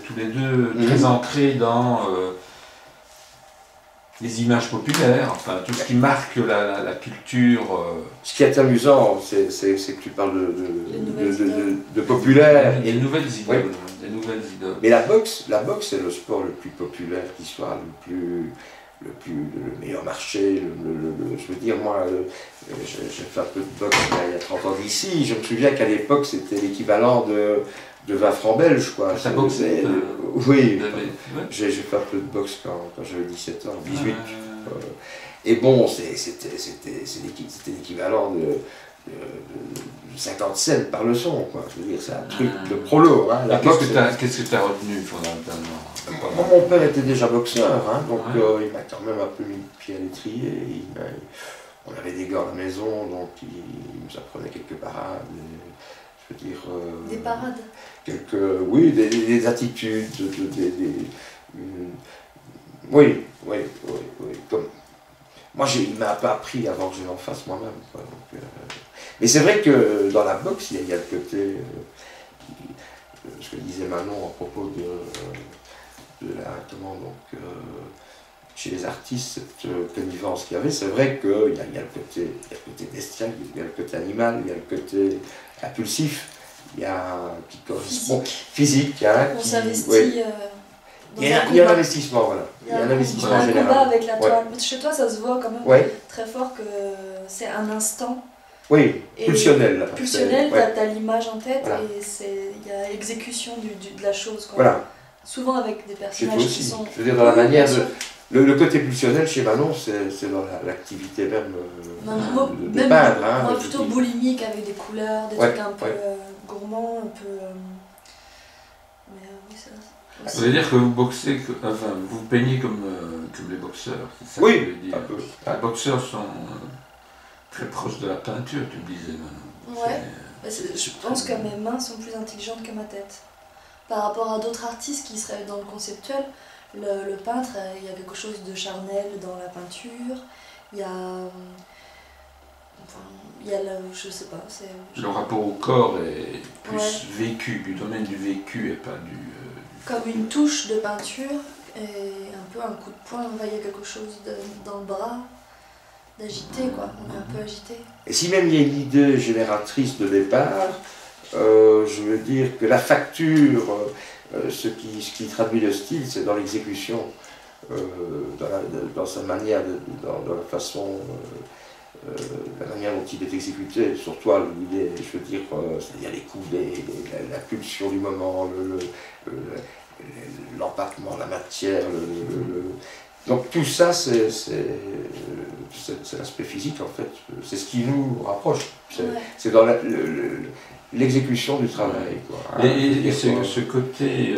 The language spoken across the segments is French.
êtes tous les deux très ancrés dans les images populaires, enfin tout ce qui marque la culture. Ce qui est amusant, c'est que tu parles de populaire. Et de nouvelles idoles. Oui. Des nouvelles idoles. Mais la boxe c'est le sport le plus populaire qui soit, le meilleur marché. Je veux dire, moi, j'ai fait un peu de boxe il y a 30 ans d'ici. Je me souviens qu'à l'époque, c'était l'équivalent de 20 francs belges, quoi. Ça boxait oui, j'ai fait un peu de boxe quand j'avais 17 ans, 18. Et bon, c'était l'équivalent de 50 cents par leçon, quoi. Je veux dire, c'est un truc de prolo. Hein. Qu'est-ce que tu as retenu fondamentalement? Mon père était déjà boxeur, hein, donc il m'a quand même un peu mis le pied à l'étrier. On avait des gars à la maison, donc il nous apprenait quelques parades. Je veux dire, des parades. Oui, des attitudes, oui. Comme, moi, il m'a pas appris avant que je l'en fasse moi-même. Mais c'est vrai que dans la boxe, il y a le côté, ce que disait Manon à propos chez les artistes, cette connivence qu'il y avait, c'est vrai qu'il y a le côté bestial, il y a le côté animal, il y a le côté impulsif, il y a qui correspond physique, hein, on s'investit. Oui. Il y a un investissement, voilà. Il y a un investissement général. combat avec la toile. Chez toi, ça se voit quand même très fort que c'est un instant. Oui, pulsionnel. Là, pulsionnel, t'as l'image en tête et il y a exécution de la chose. Quoi. Voilà. Souvent avec des personnages qui sont... Je veux dire, dans la manière de... Le côté pulsionnel chez Manon, c'est dans l'activité même de peindre. Hein, moi, plutôt boulimique avec des couleurs, des trucs un peu gourmands, un peu... Mais oui, ça... Ça veut dire que vous boxez, enfin, vous peignez comme les boxeurs, c'est ça que je veux dire. Un peu. Les boxeurs sont très proches de la peinture, tu me disais maintenant. Ouais, je pense que mes mains sont plus intelligentes que ma tête. Par rapport à d'autres artistes qui seraient dans le conceptuel, le peintre, il y a quelque chose de charnel dans la peinture, il y a... Enfin, il y a je sais pas, c'est... Le rapport au corps est plus vécu, du domaine du vécu et pas du... Comme une touche de peinture et un peu un coup de poing, il y a quelque chose dans le bras, d'agité quoi, on est un peu agité. Et si même il y a une idée génératrice de départ, je veux dire que la facture, ce qui traduit le style, c'est dans l'exécution, dans sa manière, dans la façon... la manière dont il est exécuté, sur toile, je veux dire, c'est-à-dire les coups, la pulsion du moment, l'empattement, la matière, donc tout ça, c'est l'aspect physique en fait, c'est ce qui nous rapproche, c'est dans l'exécution du travail. Quoi, et ce côté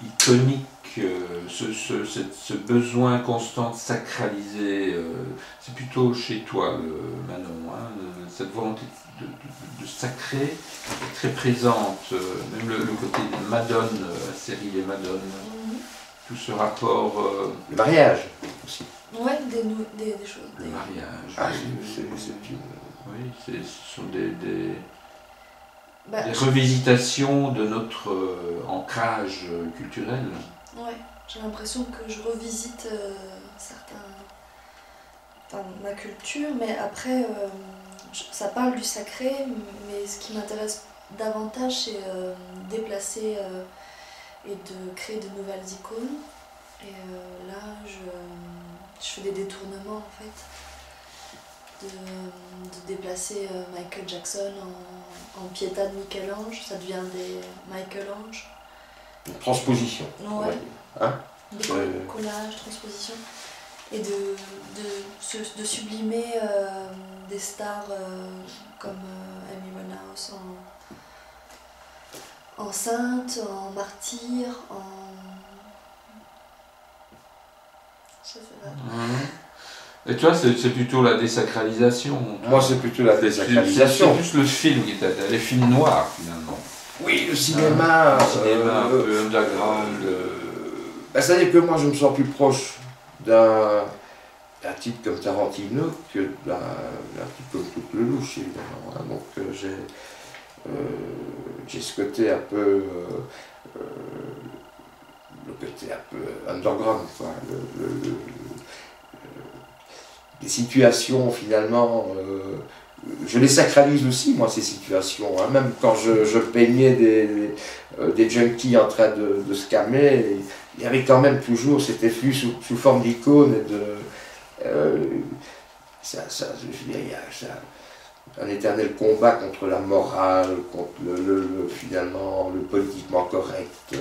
iconique, ce besoin constant de sacraliser, c'est plutôt chez toi, Manon, hein, cette volonté de sacré est très présente, même le côté de Madone, la série Les Madones, tout ce rapport... Le mariage aussi. Ouais, des choses. Le mariage. Ah, oui, ce sont des revisitations de notre ancrage culturel. Ouais, j'ai l'impression que je revisite ma culture, mais après, ça parle du sacré, mais ce qui m'intéresse davantage, c'est déplacer et de créer de nouvelles icônes. Et là, je fais des détournements, en fait, de déplacer Michael Jackson en Pietà de Michel-Ange, ça devient des Michel-Ange. Transposition. Ouais. Hein, collage, transposition. Et de sublimer des stars comme Amy Winehouse en sainte, en martyr, je sais pas. Et toi, c'est plutôt la désacralisation. Moi, c'est plutôt la désacralisation. C'est plus le film qui t'aide, les films noirs finalement. Oui, le cinéma. Un peu underground. C'est-à-dire que moi, je me sens plus proche d'un type comme Tarantino que d'un type comme Claude Lelouch, évidemment. Donc j'ai ce côté un peu côté un peu underground, quoi. Les situations, finalement, je les sacralise aussi, moi, ces situations. Hein. Même quand je peignais des junkies en train de se calmer, il y avait quand même toujours, c'était vu sous forme d'icônes et de... je veux dire, il y a un éternel combat contre la morale, contre finalement le politiquement correct.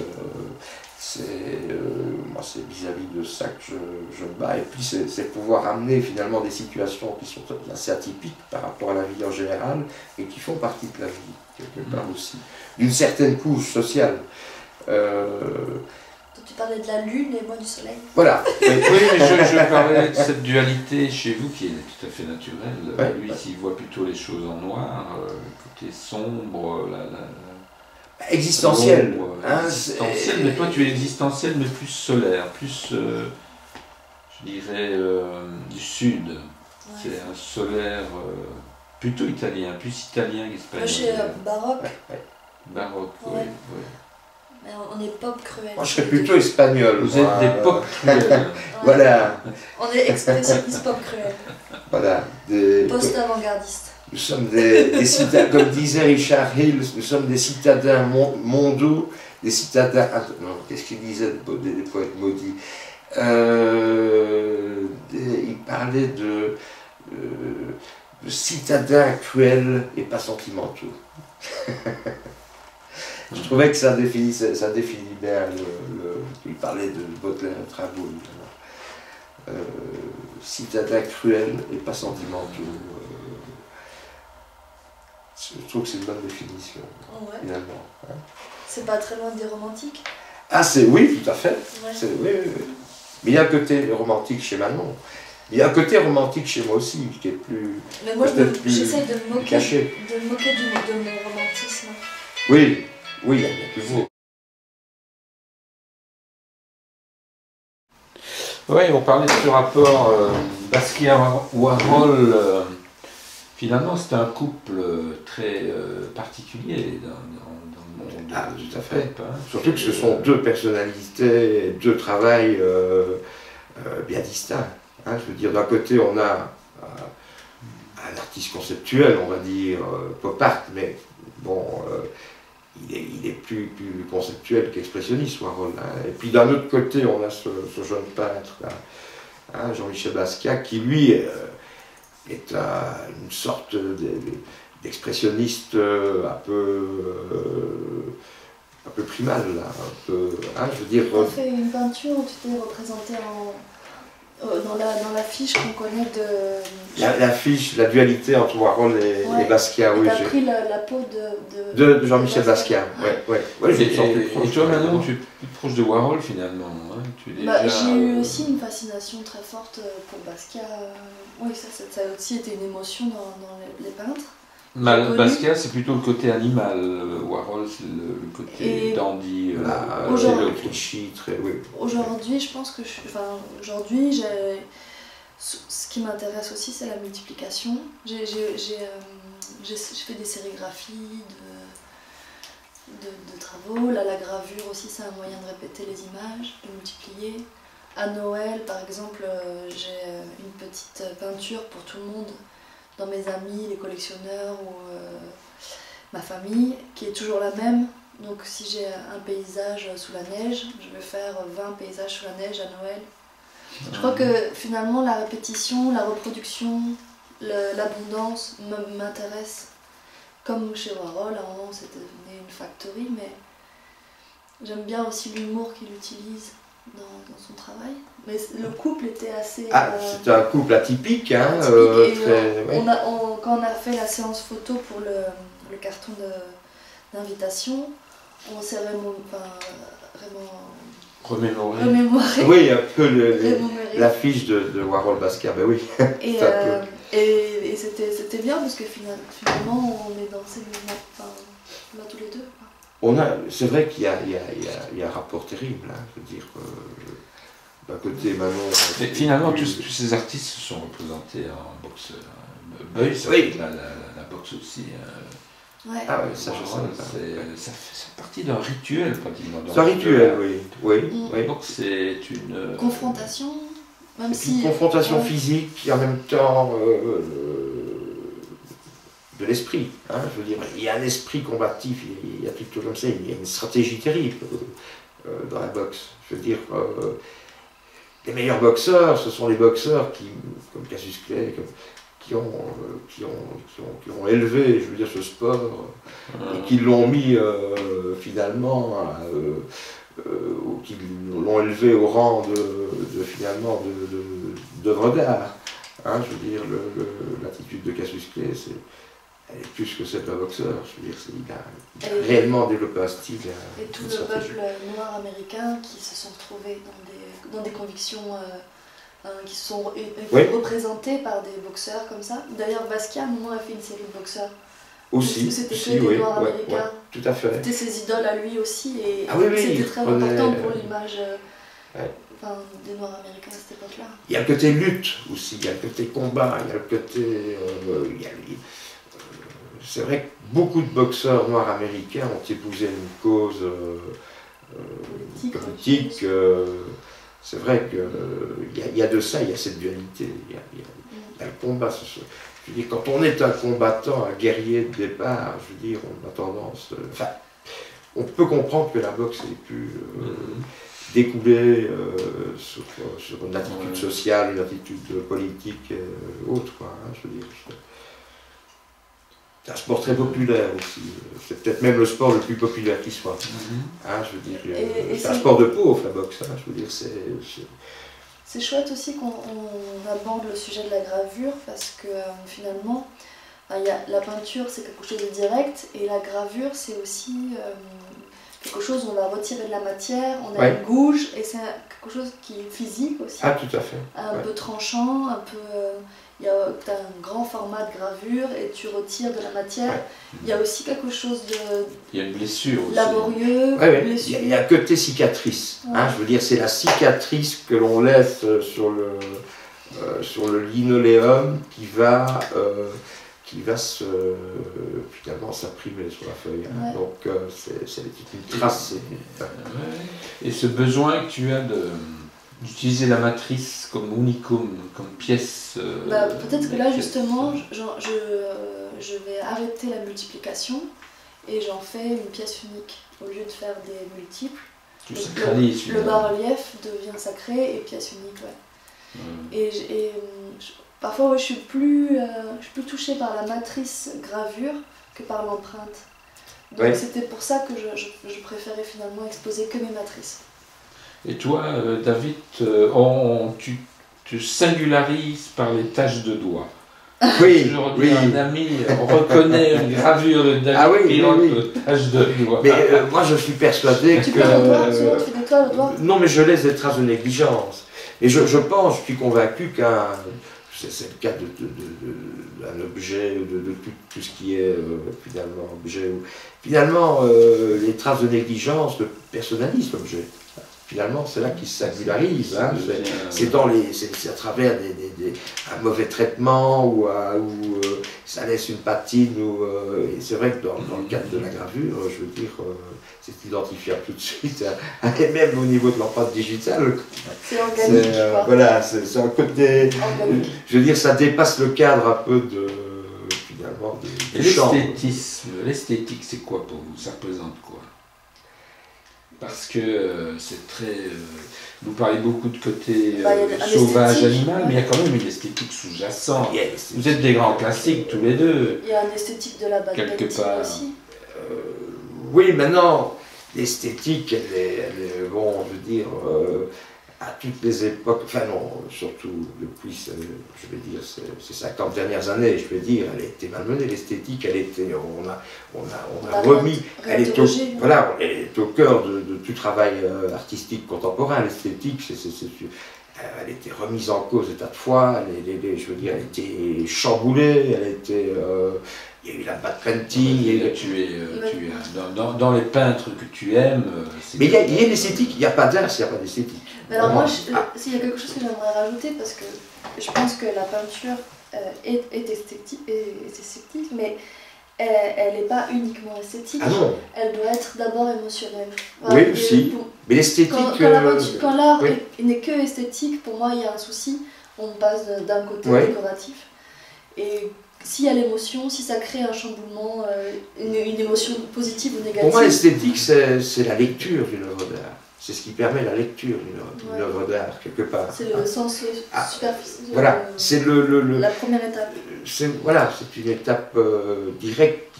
Moi, c'est vis-à-vis de ça que je me bats. Et puis, c'est pouvoir amener finalement des situations qui sont assez atypiques par rapport à la vie en général et qui font partie de la vie, quelque part aussi, d'une certaine couche sociale. Tu parlais de la lune et moi du soleil. Voilà. Oui, mais je parlais de cette dualité chez vous qui est tout à fait naturelle. Ouais, lui, s'il voit plutôt les choses en noir, le côté sombre, existentiel. Hein, existentiel, mais toi tu es existentiel, mais plus solaire, plus, je dirais, du sud. Ouais. C'est un solaire plutôt italien, plus italien qu'espagnol. Moi, je suis baroque. Ouais. Baroque, ouais. Oui. Mais on est pop cruel. Moi, je serais plutôt espagnol. Vous êtes des pop cruels. Voilà. On est expressionniste pop cruel. Voilà. Post-avant-gardiste. Nous sommes des citadins, comme disait Richard Hill, nous sommes des citadins mondiaux, des citadins... Non, qu'est-ce qu'il disait des poètes maudits il parlait de citadins cruels et pas sentimentaux. Je trouvais que ça définit bien il parlait de Baudelaire et Rimbaud. Citadins cruels et pas sentimentaux. Je trouve que c'est une bonne définition, finalement. Hein. C'est pas très loin des romantiques? Ah, oui, tout à fait. Ouais. Oui. Mais il y a un côté romantique chez Manon. Il y a un côté romantique chez moi aussi, qui est plus. Mais moi, j'essaie de me moquer, de mon romantisme. Oui, il y a toujours. Oui, on parlait de ce rapport Basquiat-Warhol. Finalement, c'est un couple très particulier dans le monde. Ah, tout à fait. Hein. Surtout que ce sont deux personnalités, deux travails bien distincts. Hein. Je veux dire, d'un côté, on a un artiste conceptuel, on va dire, pop art, mais bon, il est plus conceptuel qu'expressionniste, Warhol. Hein. Et puis d'un autre côté, on a ce jeune peintre, là, hein, Jean-Michel Basquiat, qui lui est une sorte d'expressionniste un peu primal, là, un peu, hein, je veux dire... Tu as fait une peinture où tu t'es représenté dans l'affiche qu'on connaît de... L'affiche, la dualité entre Warhol et Basquiat, oui. Tu as pris la peau de Jean-Michel Basquiat, ouais, et toi, Manon, tu es plus proche de Warhol, finalement. Hein, j'ai eu aussi une fascination très forte pour Basquiat. Oui, ça a aussi été une émotion dans les peintres. Basquiat, c'est plutôt le côté animal. Warhol, c'est le côté dandy. Cliché, Aujourd'hui, je pense que ce qui m'intéresse aussi, c'est la multiplication. J'ai fait des sérigraphies de travaux. Là, la gravure aussi, c'est un moyen de répéter les images, de multiplier. À Noël, par exemple, j'ai une petite peinture pour tout le monde, dans mes amis, les collectionneurs ou ma famille, qui est toujours la même. Donc si j'ai un paysage sous la neige, je vais faire 20 paysages sous la neige à Noël. Je crois que finalement la répétition, la reproduction, l'abondance m'intéresse. Comme chez Warhol, à un moment c'était une factory, mais j'aime bien aussi l'humour qu'il utilise dans son travail. Mais le couple était assez... c'était un couple atypique, hein. Quand on a fait la séance photo pour le carton d'invitation, on s'est remémoré. Oui, un peu l'affiche de Warhol Basquiat, ben oui. Et c'était bien parce que finalement on est dans ces mouvements, là tous les deux. C'est vrai qu'il y a un rapport terrible, hein, je veux dire. D'un côté, Manon... Finalement, tous ces artistes se sont représentés en boxe. Beuys, la boxe aussi. Ouais. Ah oui, ça je sais pas. Ça fait partie d'un rituel pratiquement. C'est un rituel, oui. Oui, oui. Donc c'est une Confrontation, même C'est une si... confrontation ouais. physique et en même temps de l'esprit. Hein, je veux dire, il y a un esprit combatif, il y a tout comme ça, il y a une stratégie terrible dans la boxe. Je veux dire, les meilleurs boxeurs, ce sont les boxeurs qui, comme Cassius Clay, qui ont élevé, je veux dire, ce sport et qui l'ont mis finalement, ou qui l'ont élevé au rang finalement d'œuvre d'art. Hein, je veux dire, l'attitude de Cassius Clay, elle est plus que celle d'un boxeur. Je veux dire, il a réellement développé un style. Et tout le peuple noir américain qui se sont retrouvés dans des convictions qui sont représentés par des boxeurs comme ça. D'ailleurs, Basquiat, à un moment, a fait une série de boxeurs. Aussi, c'était que des noirs américains. Tout à fait. C'était ses idoles à lui aussi. Et c'était très important pour l'image des noirs américains à cette époque-là. Il y a le côté lutte aussi, il y a le côté combat, il y a le côté... c'est vrai que beaucoup de boxeurs noirs américains ont épousé une cause politique. C'est vrai qu'il y a de ça, il y a cette dualité, il y a le combat. Je veux dire, quand on est un combattant, un guerrier de départ, je veux dire, on a tendance... on peut comprendre que la boxe ait pu découler sur une attitude sociale, une attitude politique autre, quoi, hein, je veux dire. C'est un sport très populaire aussi. C'est peut-être même le sport le plus populaire qui soit. Hein, je veux dire, c'est un sport de pauvre, la boxe. Hein, je veux dire, c'est chouette aussi qu'on aborde le sujet de la gravure parce que finalement, la peinture c'est quelque chose de direct et la gravure c'est aussi quelque chose où on va retirer de la matière, on a une gouge et c'est quelque chose qui est physique aussi. Ah, tout à fait. Un peu tranchant, un peu... tu as un grand format de gravure et tu retires de la matière. Il y a aussi quelque chose de... Il y a une blessure aussi. Laborieux, il y a un côté cicatrice. Hein, je veux dire, c'est la cicatrice que l'on laisse sur le linoléum qui va finalement s'imprimer sur la feuille. Hein. Donc c'est une trace. Et ce besoin que tu as d'utiliser la matrice comme unicum, comme pièce... peut-être que là justement, je vais arrêter la multiplication et j'en fais une pièce unique au lieu de faire des multiples. Tu sacralises. Le bas-relief devient sacré et pièce unique, parfois, je suis plus touchée par la matrice gravure que par l'empreinte. Donc c'était pour ça que je préférais finalement exposer que mes matrices. Et toi, David, tu singularises par les taches de doigts. Oui, aujourd'hui, un ami reconnaît une gravure de David Pirotte aux taches de doigts. Mais moi, je suis persuadé que... Tu peux le doigt, tu fais de toi le doigt. Non, mais je laisse des traces de négligence. Et je suis convaincu c'est le cas d'un objet, de tout ce qui est finalement objet. Finalement, les traces de négligence personnalisent l'objet. Finalement, c'est là qu'il se singularise. Hein. C'est à travers un mauvais traitement ou ça laisse une patine. Et c'est vrai que dans le cadre de la gravure, je veux dire, c'est identifiable tout de suite. Et même au niveau de l'empreinte digitale. C'est organique. Voilà, c'est un côté. Je veux dire, ça dépasse le cadre un peu finalement du champ. L'esthétique, c'est quoi pour vous? Ça représente quoi? Parce que c'est très... vous parlez beaucoup de côté sauvage, animal, mais il y a quand même une esthétique sous-jacente. Vous êtes des grands classiques tous les deux. Il y a une esthétique de la bad painting aussi. Oui, maintenant, l'esthétique, elle est, bon, je veux dire, à toutes les époques, enfin non, surtout depuis, je vais dire, ces 50 dernières années, je vais dire, elle a été malmenée, l'esthétique, elle était, on a remis, elle est au cœur de tout travail artistique contemporain, l'esthétique, elle était remise en cause des tas de fois, je veux dire, elle était chamboulée, elle était... il y a eu la bad painting. Dans les peintres que tu aimes. Mais il y a une esthétique, il n'y a pas d'art s'il n'y a pas d'esthétique. Mais alors moi, s'il y a quelque chose que j'aimerais rajouter, parce que je pense que la peinture est esthétique, mais elle n'est pas uniquement esthétique. Ah non. Elle doit être d'abord émotionnelle. Oui, aussi. Mais l'esthétique... Quand l'art oui. n'est que esthétique, pour moi, il y a un souci. On passe d'un côté Oui. décoratif. Et s'il y a l'émotion, si ça crée un chamboulement, une émotion positive ou négative... Pour moi, l'esthétique, c'est la lecture d'une œuvre d'art. C'est ce qui permet la lecture d'une œuvre d'art, quelque part. C'est le sens superficiel. Voilà, c'est la première étape. Voilà, c'est une étape directe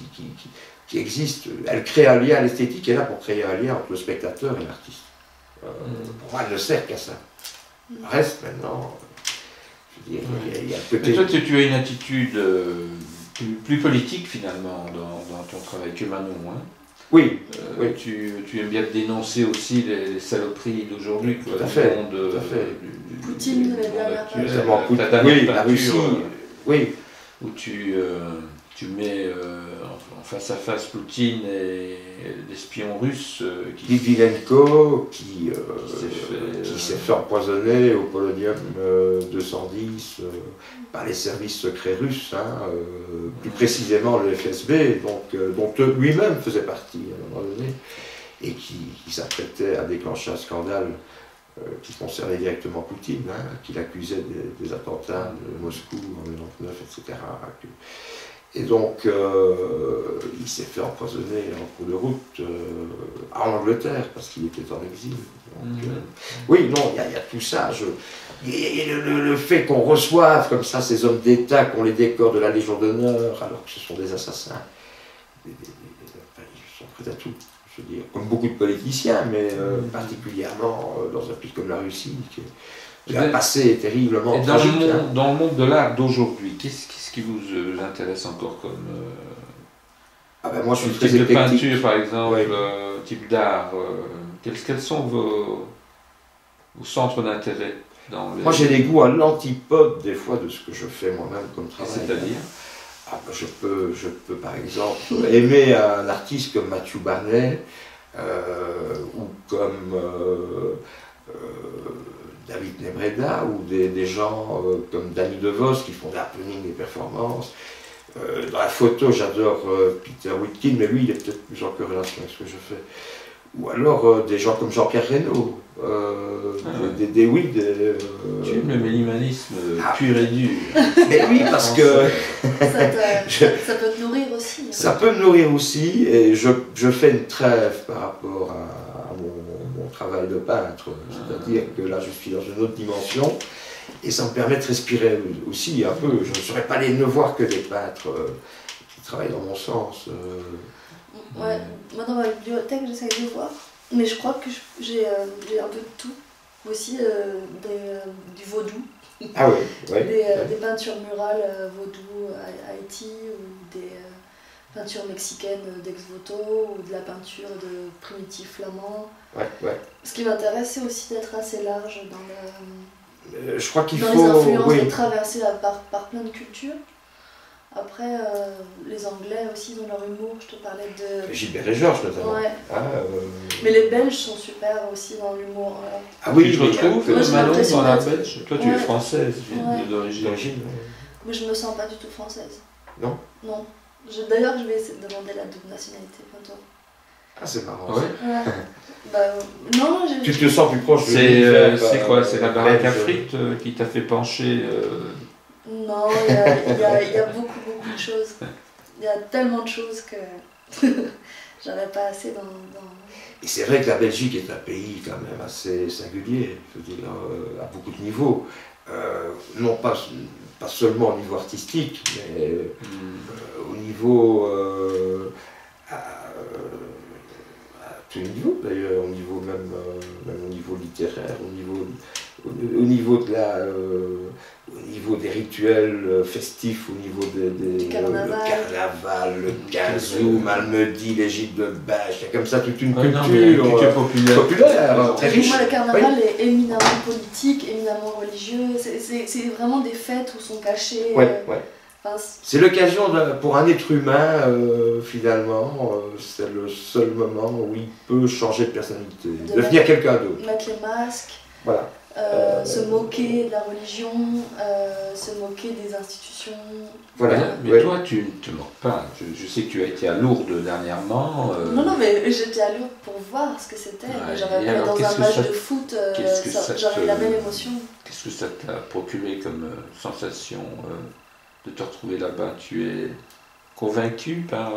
qui existe. Elle crée un lien, l'esthétique est là pour créer un lien entre le spectateur et l'artiste. Pour moi, elle ne sert qu'à ça. Le reste, maintenant, je veux dire, il y a le côté... Mais toi, tu as une attitude plus politique, finalement, dans ton travail que Manon, hein. Oui, oui. Tu aimes bien dénoncer aussi les saloperies d'aujourd'hui, tout à fait, tout à fait. Poutine, la dernière oui, la Russie, oui. Où tu mets en face à face Poutine et l'espion russe Litvinenko qui s'est fait empoisonner au polonium 210 par les services secrets russes, hein, plus précisément le FSB, dont lui-même faisait partie à un moment donné, et qui s'apprêtait à déclencher un scandale qui concernait directement Poutine, hein, qui l'accusait des attentats de Moscou en 1999, etc. Et donc, il s'est fait empoisonner en cours de route en Angleterre, parce qu'il était en exil. Donc, oui, non, il y a tout ça. Le fait qu'on reçoive comme ça ces hommes d'État, qu'on les décore de la Légion d'honneur, alors que ce sont des assassins, ils sont prêts à tout. Je veux dire, comme beaucoup de politiciens, mais particulièrement dans un pays comme la Russie, qui a un passé terriblement tragique. Dans le monde de l'art d'aujourd'hui, qu'est-ce qui vous intéresse encore comme moi, je suis très type de éclectique. peinture, par exemple, Oui. type d'art quels sont vos centres d'intérêt dans les... Moi, j'ai des goûts à l'antipode, des fois, de ce que je fais moi-même comme travail. C'est-à-dire je peux, par exemple, aimer un artiste comme Matthew Barney, ou comme David Nebreda, ou des gens comme Danny DeVos qui font de l'happening, des performances. Dans la photo, j'adore Peter Whitkin, mais lui, il est peut-être plus en corrélation avec ce que je fais. Ou alors des gens comme Jean-Pierre Reynaud, Tu aimes le minimalisme pur et dur. Mais oui, parce que... ça peut te nourrir aussi. Ça peut me nourrir aussi, et je fais une trêve par rapport à mon travail de peintre. C'est-à-dire que là, je suis dans une autre dimension, et ça me permet de respirer aussi un peu. Je ne saurais pas aller ne voir que des peintres qui travaillent dans mon sens. Ouais, moi dans ma bibliothèque, j'essaie de voir, mais je crois que j'ai un peu de tout. Aussi du vaudou. Ah oui, oui. Des peintures murales vaudou à Haïti, ou des peintures mexicaines d'ex-voto, ou de la peinture de primitifs flamands. Ouais, ouais. Ce qui m'intéresse, c'est aussi d'être assez large dans je crois qu'il les faut... influences, oui. de traverser par plein de cultures. Après, les Anglais aussi, dans leur humour, je te parlais de... Gilbert et Georges, notamment. Ouais. Mais les Belges sont super aussi dans l'humour. Ah oui, tu te retrouves, Manon, dans la Belge? Toi, tu es Ouais. française, d'origine. Mais je me sens pas du tout française. Non? Non. D'ailleurs, je vais essayer de demander la double nationalité bientôt. Ah, c'est marrant. Ouais. Non, tu te sens plus proche de c'est quoi? C'est la baraque à frites qui t'a fait pencher Non, il y a beaucoup de choses. Il y a tellement de choses que j'avais pas assez dans... Et c'est vrai que la Belgique est un pays quand même assez singulier, je veux dire, à beaucoup de niveaux. Non pas seulement au niveau artistique, mais au niveau... à tous les niveaux d'ailleurs, au niveau même au niveau littéraire, au niveau des rituels festifs, au niveau du carnaval. Le carnaval, le kazoo, Malmedy, l'Égypte de Bâche, il y a comme ça toute une culture populaire, très riche. Pour moi, le carnaval est éminemment politique, éminemment religieux, c'est vraiment des fêtes où sont cachés... Ouais. Enfin, c'est l'occasion pour un être humain, finalement, c'est le seul moment où il peut changer de personnalité, devenir quelqu'un d'autre. Mettre les masques. Voilà. se moquer de la religion, se moquer des institutions. Voilà. Mais Ouais. toi, tu ne te moques pas. Je sais que tu as été à Lourdes dernièrement. Non, mais j'étais à Lourdes pour voir ce que c'était. Ouais, J'aurais et pu alors, être dans qu'est-ce un que match ça- de foot, qu'est-ce que ça j'aurais eu te- la même émotion. Qu'est-ce que ça t'a procuré comme sensation de te retrouver là-bas? Tu es convaincu par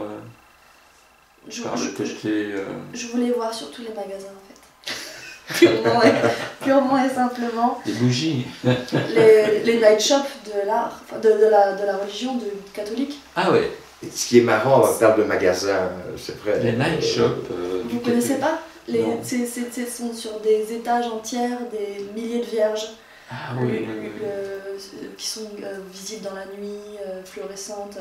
Je, le je- côté. je voulais voir surtout les magasins en fait. Purement et simplement. Des bougies. Les night shops de l'art, enfin, de la religion catholique. Ah ouais, Et ce qui est marrant en termes de magasin, c'est vrai. les night shops. Vous ne connaissez pas Non. sont sur des étages entiers, des milliers de vierges Ah oui, oui, oui, oui. qui sont visibles dans la nuit, fluorescentes,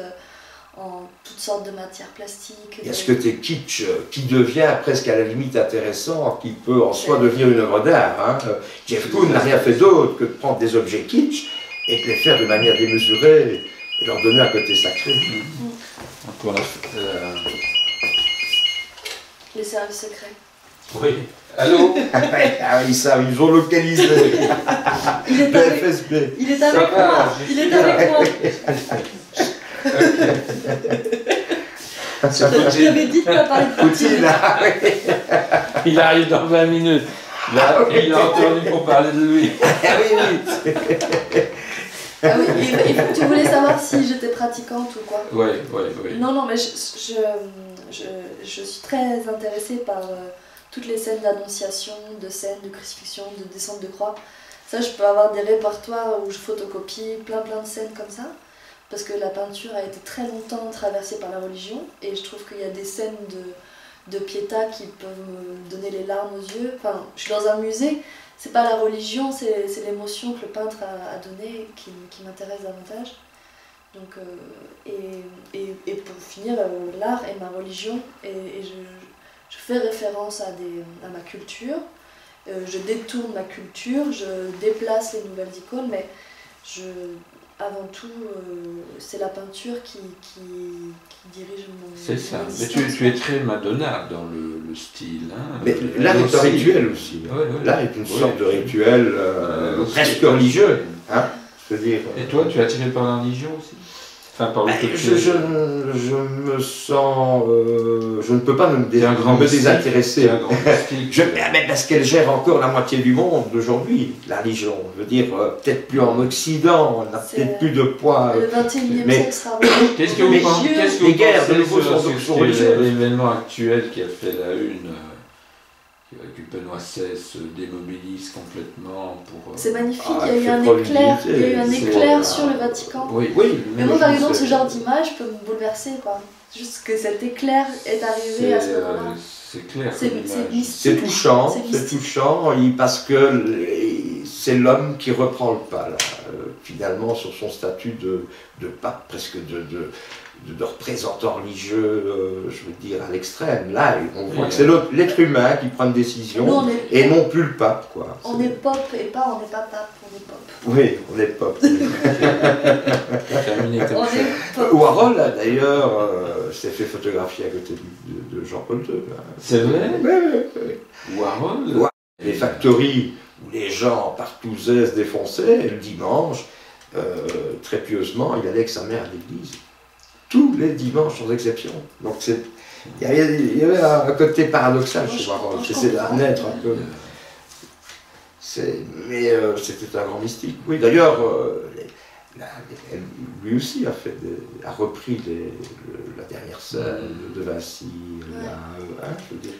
en toutes sortes de matières plastiques. Il y a ce côté kitsch qui devient presque à la limite intéressant, qui peut en soi devenir une œuvre d'art. Hein. Jeff Koons n'a rien fait d'autre que de prendre des objets kitsch et de les faire de manière démesurée et leur donner un côté sacré. Encore Les services secrets. Oui. Allô? Ah, ils savent, ils ont localisé Il est le avec, FSB. il est Ça avec va, moi. je Il suis est là. avec moi. Je l'avais dit de pas parler de Poutine, Poutine. là, oui. Il arrive dans 20 minutes. Là, il a entendu pour parler de lui. Ah oui, oui. Ah oui, et tu voulais savoir si j'étais pratiquante ou quoi? Oui, oui, oui. Non, mais je suis très intéressée par toutes les scènes d'annonciation, de scènes de crucifixion, de descente de croix. Ça, je peux avoir des répertoires où je photocopie plein de scènes comme ça, parce que la peinture a été très longtemps traversée par la religion, et je trouve qu'il y a des scènes de piéta qui peuvent me donner les larmes aux yeux. Enfin, je suis dans un musée, c'est pas la religion, c'est l'émotion que le peintre a donnée qui m'intéresse davantage. Donc, et pour finir, l'art est ma religion, et je fais référence à ma culture, je détourne ma culture, je déplace les nouvelles icônes, mais avant tout, c'est la peinture qui dirige mon C'est ça. mon Mais existence. tu es très Madonna dans le style. Hein. Mais l'art est un aussi. rituel aussi. Ouais, ouais. L'art est une Ouais. sorte de rituel presque religieux. Hein, je veux dire. Et toi, tu es attiré par la religion aussi? Enfin, par le côté. Je me sens. Je ne peux pas me, T'es un grand me mystique. désintéresser. C'est un grand mystique. Mais parce qu'elle gère encore la moitié du monde d'aujourd'hui, la religion. Je veux dire, peut-être plus en Occident, on n'a C'est- peut-être plus de poids. Le 21e Mais- siècle sera religieux. Qu'est-ce que vous Mais pensez, qu'est-ce que les vous guerres, de pensez nouveau, sur sont religieuses. l'événement actuel qui a fait la une, que Benoît XVI se démobilise complètement pour. C'est magnifique, Ah, il y a eu c'est un trop éclair, il y a eu un l'unité, éclair c'est- sur le Vatican. Oui. Oui, Mais moi, par je exemple, sais. ce genre d'image peut me bouleverser, quoi. Juste que cet éclair est arrivé à ce moment-là. C'est clair. C'est comme image. mystique. C'est touchant, C'est c'est mystique. touchant, parce que c'est l'homme qui reprend le pas, là, finalement, sur son statut de pape, presque de représentant religieux, je veux dire, à l'extrême. Là, on voit Oui, que c'est l'être humain qui prend une décision, Nous, et non plus le pape, quoi. on est pop et pas on n'est pas pape, on est pop. Oui, on est pop. Terminé comme On ça. est pop. Warhol, là, d'ailleurs, s'est fait photographier à côté de Jean-Paul II. là. C'est vrai? Ouais, ouais. Warhol? Ouais. Les factories où les gens partout se défonçaient, le dimanche, très pieusement, il allait avec sa mère à l'église. Tous les dimanches, sans exception. Donc il y avait un côté paradoxal chez Warhol. C'est un être un peu. Mais c'était un grand mystique. Oui, d'ailleurs, lui aussi a repris la dernière scène de Vinci. Je veux dire,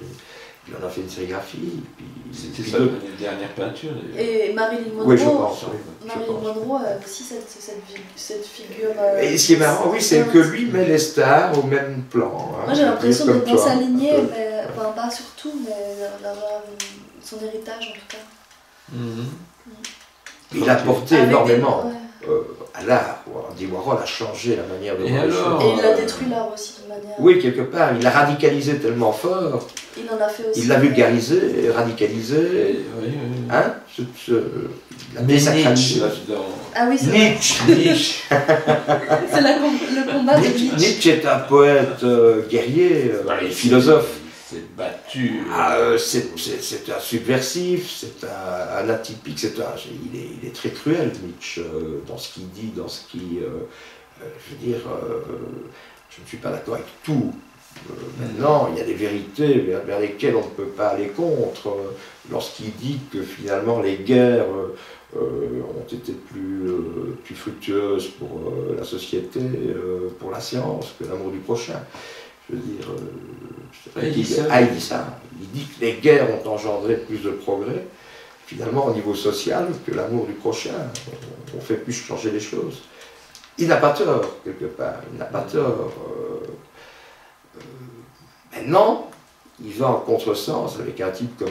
il en a fait une sérigraphie. C'était puis sa d'autres- dernière peinture. d'ailleurs. Et Marilyn Monroe, Oui, je pense. Marilyn Monroe a aussi cette figure. Et ce qui est marrant, oui, c'est que lui met les stars au même plan. Hein, Moi j'ai l'impression comme d'être dans toi, sa un lignée, peu. mais enfin, pas surtout, mais d'avoir son héritage en tout cas. Mhm. Il a porté Avec énormément ouais. à l'art. Andy Warhol a changé la manière de Et voir les alors, choses. Et il a détruit l'art aussi de manière. Oui, quelque part, il l'a radicalisé tellement fort, Il en a fait aussi. il l'a vulgarisé, radicalisé, Oui, oui. hein, la Mais Nietzsche, désacralisé. là-dedans. Ah oui, c'est Nietzsche. Nietzsche. le combat de Nietzsche. Nietzsche est un poète guerrier, philosophe. s'est battu. C'est un subversif, c'est un atypique, il est très cruel, Nietzsche, dans ce qu'il dit, dans ce qu'il... je veux dire, je ne suis pas d'accord avec tout. Maintenant, il y a des vérités vers lesquelles on ne peut pas aller contre. Lorsqu'il dit que finalement les guerres ont été plus fructueuses pour la société, pour la science, que l'amour du prochain. Je veux dire, il dit ça. Il dit que les guerres ont engendré plus de progrès, finalement au niveau social, que l'amour du prochain. On fait plus changer les choses. Il n'a pas tort, quelque part. Il n'a pas tort. Maintenant, il va en contresens avec un type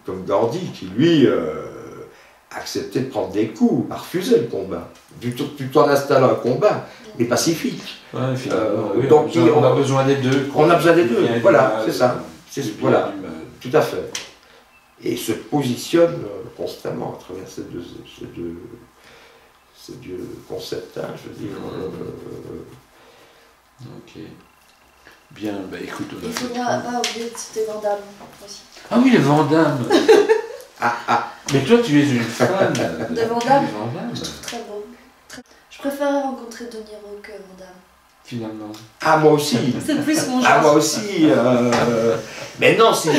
comme Gandhi, qui lui a accepté de prendre des coups, a refusé le combat, tout en installant un combat, mais pacifique. Ouais, oui, donc on a besoin des deux. On a besoin des deux, voilà, c'est ça. Voilà, tout à fait. Et il se positionne constamment à travers ces deux concepts, hein, je veux dire. Ok. Bien, bah écoute, il faudra pas oublier de citer Van Damme aussi. Ah oui, les Van Damme. Mais toi, tu es une fan de Van Damme. Je trouve très beau. Je préférais rencontrer De Niro que Van Damme. Finalement. Ah, moi aussi. C'est plus mon genre. Ah, moi aussi. Mais non, c'est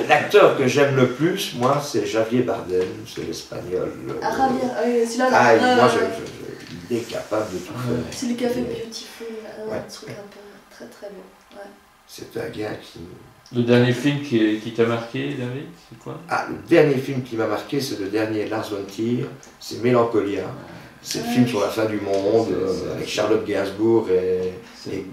l'acteur que j'aime le plus, moi, c'est Javier Bardem, c'est l'espagnol. Ah, Javier, oui, celui-là. Moi, il est capable de tout faire. C'est lui qui a fait Beautiful, ouais. un truc un peu très très beau. Ouais. C'est un gars qui... Le dernier film qui t'a marqué, David, c'est quoi? Ah, le dernier film qui m'a marqué, c'est le dernier Lars von Trier, c'est Mélancolia. C'est le film sur la fin du monde, avec Charlotte Gainsbourg et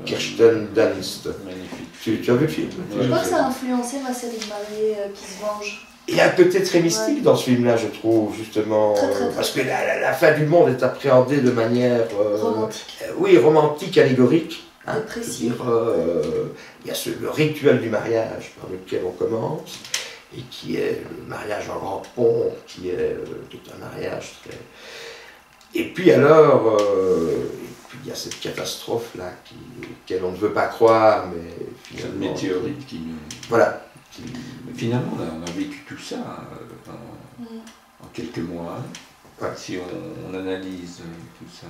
Kirsten Dunst. Magnifique. Tu as vu le film? Je crois que ça a influencé ma série de mariés qui se venge. Il y a un côté très mystique dans ce film-là, je trouve, justement, très, parce que la fin du monde est appréhendée de manière... romantique. Oui, romantique, allégorique. Hein, précis. Il y a le rituel du mariage par lequel on commence, et qui est le mariage en grande pompe, qui est un mariage très... Et puis alors, il y a cette catastrophe-là, qu'elle on ne veut pas croire, mais finalement... Cette météorite qui nous... Voilà. Mais finalement, on a vécu tout ça en quelques mois, ouais. Si on analyse tout ça.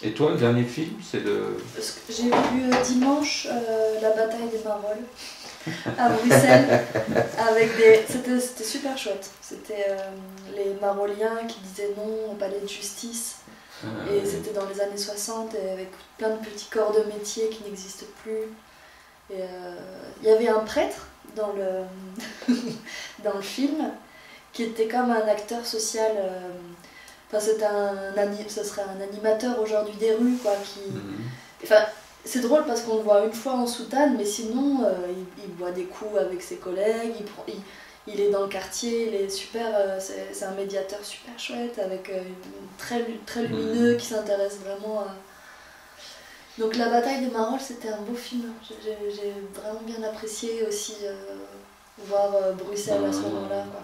Et toi, le dernier film, c'est le... J'ai vu dimanche La bataille des Marolles à Bruxelles, avec des... C'était super chouette. C'était les Maroliens qui disaient non au palais de justice. Et c'était dans les années 60, et avec plein de petits corps de métier qui n'existent plus. Et il y avait un prêtre dans le film qui était comme un acteur social. Enfin, ce serait un animateur aujourd'hui des rues, quoi, Enfin, c'est drôle parce qu'on le voit une fois en soutane, mais sinon, il boit des coups avec ses collègues, il est dans le quartier, il est super... c'est un médiateur super chouette, avec très lumineux, qui s'intéresse vraiment à... Donc La bataille des Marolles, c'était un beau film. J'ai vraiment bien apprécié aussi voir Bruxelles à ce moment-là, quoi.